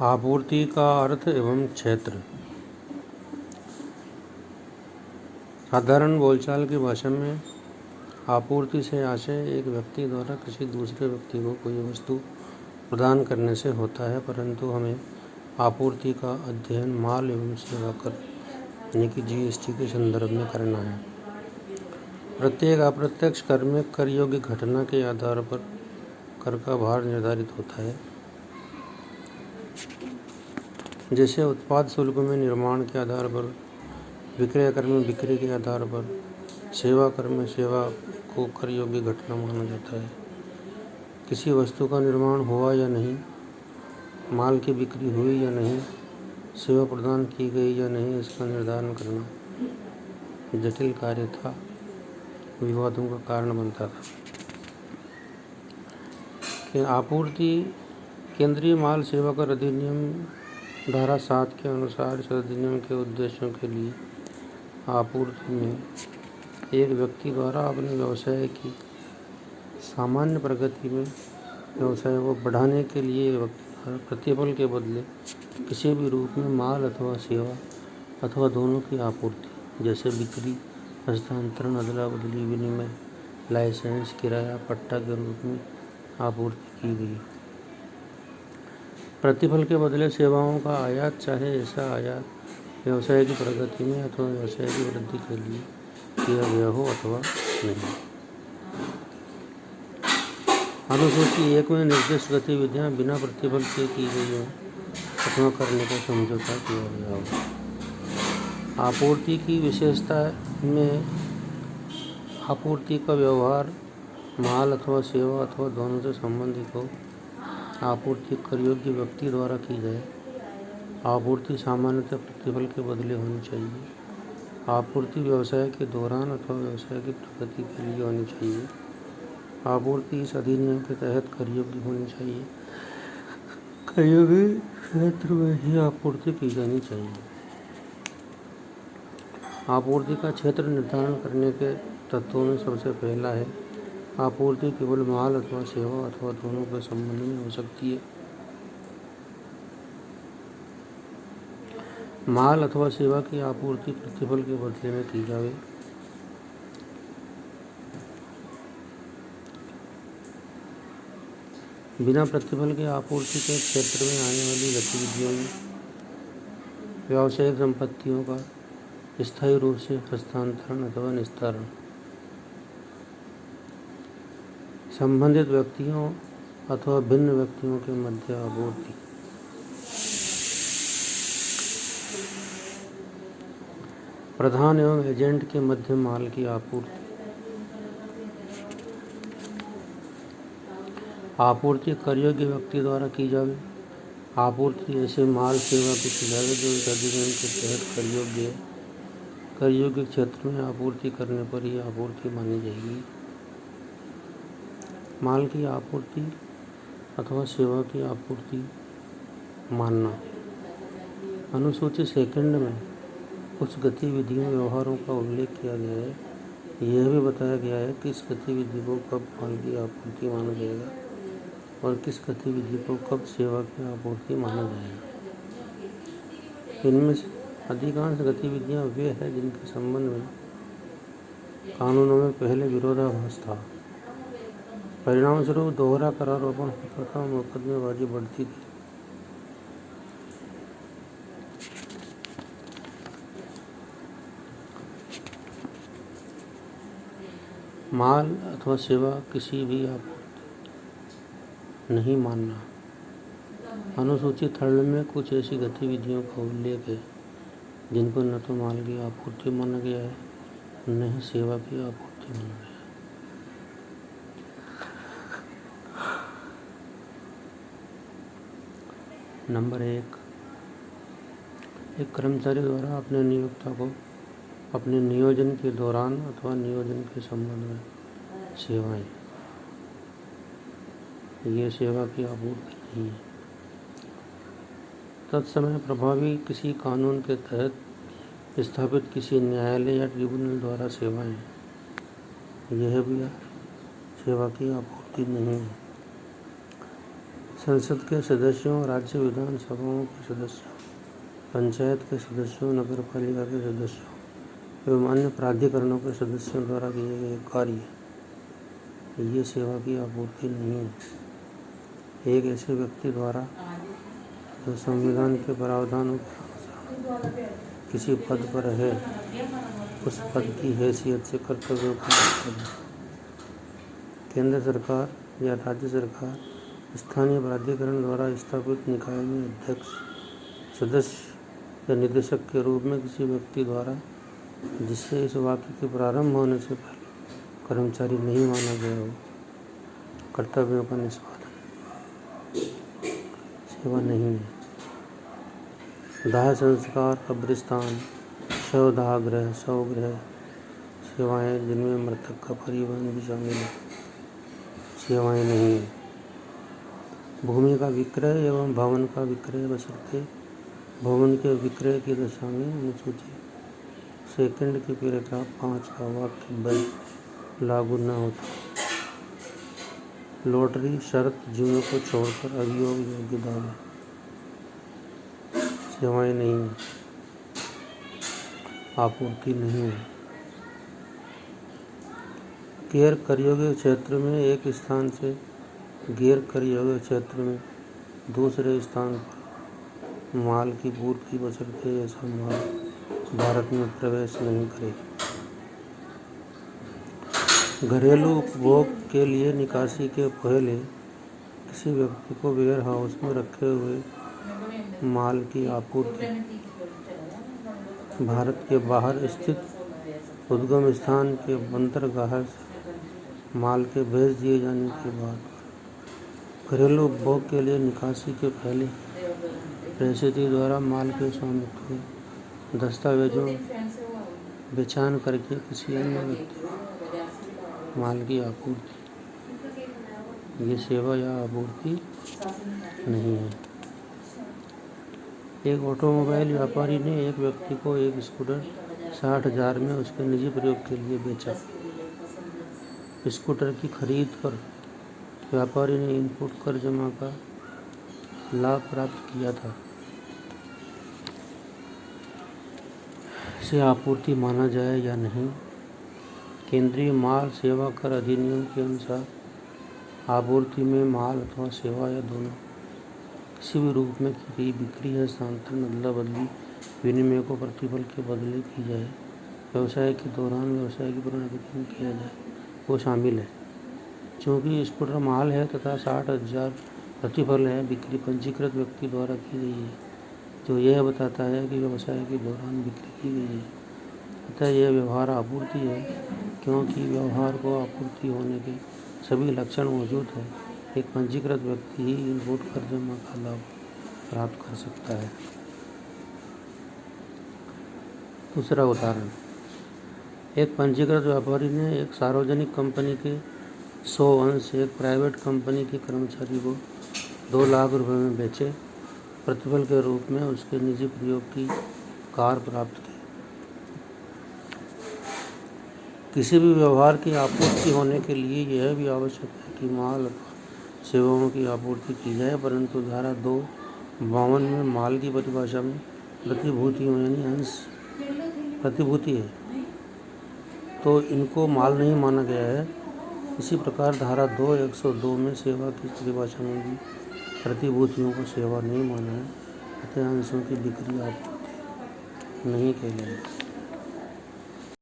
आपूर्ति का अर्थ एवं क्षेत्र। साधारण बोलचाल की भाषा में आपूर्ति से आशय एक व्यक्ति द्वारा किसी दूसरे व्यक्ति को कोई वस्तु प्रदान करने से होता है, परंतु हमें आपूर्ति का अध्ययन माल एवं सेवा कर यानी कि जीएसटी के संदर्भ में करना है। प्रत्येक अप्रत्यक्ष कर में कर योग्य घटना के आधार पर कर का भार निर्धारित होता है। जैसे उत्पाद शुल्क में निर्माण के आधार पर, विक्रय कर में बिक्री के आधार पर, सेवा कर में सेवा को कर योग्य घटना माना जाता है। किसी वस्तु का निर्माण हुआ या नहीं, माल की बिक्री हुई या नहीं, सेवा प्रदान की गई या नहीं, इसका निर्धारण करना जटिल कार्य था, विवादों का कारण बनता था। कि आपूर्ति केंद्रीय माल सेवा कर अधिनियम धारा 7 के अनुसार इस अधिनियम के उद्देश्यों के लिए आपूर्ति में एक व्यक्ति द्वारा अपने व्यवसाय की सामान्य प्रगति में व्यवसाय को बढ़ाने के लिए एक व्यक्ति द्वारा प्रतिफल के बदले किसी भी रूप में माल अथवा सेवा अथवा दोनों की आपूर्ति, जैसे बिक्री, हस्तांतरण, अदला बदली, विनिमय, लाइसेंस, किराया, पट्टा के रूप में आपूर्ति की गई। प्रतिफल के बदले सेवाओं का आयात, चाहे ऐसा आयात व्यवसाय की प्रगति में अथवा व्यवसाय की वृद्धि के लिए किया गया हो अथवा नहीं। अनुसूची 1 में निर्दिष्ट गतिविधियां बिना प्रतिफल के की गई हो अथवा करने का समझौता किया गया हो। आपूर्ति की विशेषता में आपूर्ति का व्यवहार माल अथवा सेवा अथवा दोनों से संबंधित हो, आपूर्ति कर योग्य व्यक्ति द्वारा की जाए, आपूर्ति सामान्यतः प्रतिफल के बदले होनी चाहिए, आपूर्ति व्यवसाय के दौरान अथवा व्यवसाय की प्रगति के लिए होनी चाहिए, आपूर्ति इस अधिनियम के तहत कर योग्य होनी चाहिए, कर योग्य क्षेत्र में ही आपूर्ति की जानी चाहिए। आपूर्ति का क्षेत्र निर्धारण करने के तत्वों में सबसे पहला है, आपूर्ति केवल माल अथवा सेवा अथवा दोनों के संबंध में हो सकती है। माल अथवा सेवा की आपूर्ति प्रतिफल के बदले में की जाए। बिना प्रतिफल के आपूर्ति के क्षेत्र में आने वाली गतिविधियों में व्यावसायिक संपत्तियों का स्थायी रूप से हस्तांतरण अथवा निस्तारण, संबंधित व्यक्तियों अथवा भिन्न व्यक्तियों के मध्य आपूर्ति, प्रधान एवं एजेंट के मध्य माल की आपूर्ति, आपूर्ति कर योग्य व्यक्ति द्वारा की जावे। आपूर्ति ऐसे माल सेवा की की जावे जो इस अधिनियम के तहत कर योग्य है। कर योग्य क्षेत्र में आपूर्ति करने पर ही आपूर्ति मानी जाएगी। माल की आपूर्ति अथवा सेवा की आपूर्ति मानना। अनुसूची 2 में कुछ गतिविधियों व्यवहारों का उल्लेख किया गया है। यह भी बताया गया है कि किस गतिविधि को कब माल की आपूर्ति माना जाएगा और किस गतिविधि को कब सेवा की आपूर्ति माना जाएगा। इनमें से अधिकांश गतिविधियां वे हैं जिनके संबंध में कानूनों में पहले विरोधाभास था। परिणामस्वरूप दोहरा करारोपण होता था, मुकदमेबाजी बढ़ती थी। माल अथवा सेवा किसी भी आपूर्ति नहीं मानना। अनुसूची 3 में कुछ ऐसी गतिविधियों का उल्लेख है जिन पर न तो माल की आपूर्ति माना गया है न ही सेवा की आपूर्ति माना गया है। नंबर 1, एक कर्मचारी द्वारा अपने नियोक्ता को अपने नियोजन के दौरान अथवा नियोजन के संबंध में सेवाएं, ये सेवा की आपूर्ति नहीं है। तत्समय प्रभावी किसी कानून के तहत स्थापित किसी न्यायालय या ट्रिब्यूनल द्वारा सेवाएं, यह भी सेवा की आपूर्ति नहीं है। संसद के सदस्यों, राज्य विधानसभाओं के सदस्यों, पंचायत के सदस्यों, नगरपालिका के सदस्यों एवं अन्य प्राधिकरणों के सदस्यों द्वारा किए गए कार्य, ये सेवा की आपूर्ति नहीं है। एक ऐसे व्यक्ति द्वारा जो संविधान के प्रावधानों के अनुसार किसी पद पर है, उस पद की हैसियत से कर्तव्यों का निष्पादन। केंद्र सरकार या राज्य सरकार, स्थानीय प्राधिकरण द्वारा स्थापित निकाय में अध्यक्ष, सदस्य या निदेशक के रूप में किसी व्यक्ति द्वारा जिससे इस वाक्य के प्रारंभ होने से पहले कर्मचारी नहीं माना गया हो, कर्तव्यों का निष्पादन सेवा नहीं है। दाह संस्कार, कब्रिस्तान, शवदाह गृह, शवगृह सेवाएं जिनमें मृतक का परिवहन भी शामिल है, सेवाएं नहीं है। भूमि का विक्रय एवं भवन का विक्रय बशर्ते भवन के विक्रय की दशा में अनुसूची सेकंड के पैराग्राफ 5 का वाक्य ब लागू न होता। लॉटरी शर्त जुए को छोड़कर अभियोग योग्य दावा, सेवाएं नहीं है, आपूर्ति नहीं है। गैर करयोग्य क्षेत्र में एक स्थान से गैर करयोग्य क्षेत्र में दूसरे स्थान पर माल की पूर्ति बशर्ते ऐसा माल भारत में प्रवेश नहीं करे। घरेलू उपभोग के लिए निकासी के पहले किसी व्यक्ति को वेयर हाउस में रखे हुए माल की आपूर्ति भारत के बाहर स्थित उद्गम स्थान के बंदरगाह से माल के भेज दिए जाने के बाद घरेलू उपभोग के लिए निकासी के पहले प्रेषित द्वारा माल के स्वामित्व के दस्तावेजों बेचान करके किसी अन्य व्यक्ति को माल की आपूर्ति, ये सेवा या आपूर्ति नहीं है। एक ऑटोमोबाइल व्यापारी ने एक व्यक्ति को एक स्कूटर 60,000 में उसके निजी प्रयोग के लिए बेचा। स्कूटर की खरीद पर व्यापारी ने इनपुट कर जमा का लाभ प्राप्त किया था। इसे आपूर्ति माना जाए या नहीं। केंद्रीय माल सेवा कर अधिनियम के अनुसार आपूर्ति में माल अथवा सेवा या दोनों किसी भी रूप में की गई बिक्री या स्थानांतरण, अदला बदली, विनिमय को प्रतिफल के बदले की जाए, व्यवसाय के दौरान व्यवसाय की पुनर्गठन में किया जाए, वो शामिल है। चूँकि स्कूटर माल है तथा 60,000 प्रतिफल है, बिक्री पंजीकृत व्यक्ति द्वारा की गई है, जो यह बताता है कि व्यवसाय के दौरान बिक्री की गई है। अतः यह व्यवहार आपूर्ति है, क्योंकि व्यवहार को आपूर्ति होने के सभी लक्षण मौजूद हैं। एक पंजीकृत व्यक्ति ही इनपुट कर जमा का लाभ प्राप्त कर सकता है। दूसरा उदाहरण, एक पंजीकृत व्यापारी ने एक सार्वजनिक कंपनी के 100 अंश एक प्राइवेट कंपनी के कर्मचारी को 2 लाख रुपए में बेचे। प्रतिफल के रूप में उसके निजी प्रयोग की कार प्राप्त की। किसी भी व्यवहार की आपूर्ति होने के लिए यह भी आवश्यक है कि माल अथवा सेवाओं की आपूर्ति की जाए, परंतु धारा 252 में माल की परिभाषा में प्रतिभूतियों यानी अंश प्रतिभूति है, तो इनको माल नहीं माना गया है। इसी प्रकार धारा 2(102) में सेवा की परिभाषा में भी प्रतिभूतियों को सेवा नहीं माना है, अतः अंशों की बिक्री आपूर्ति नहीं कहलाएगी।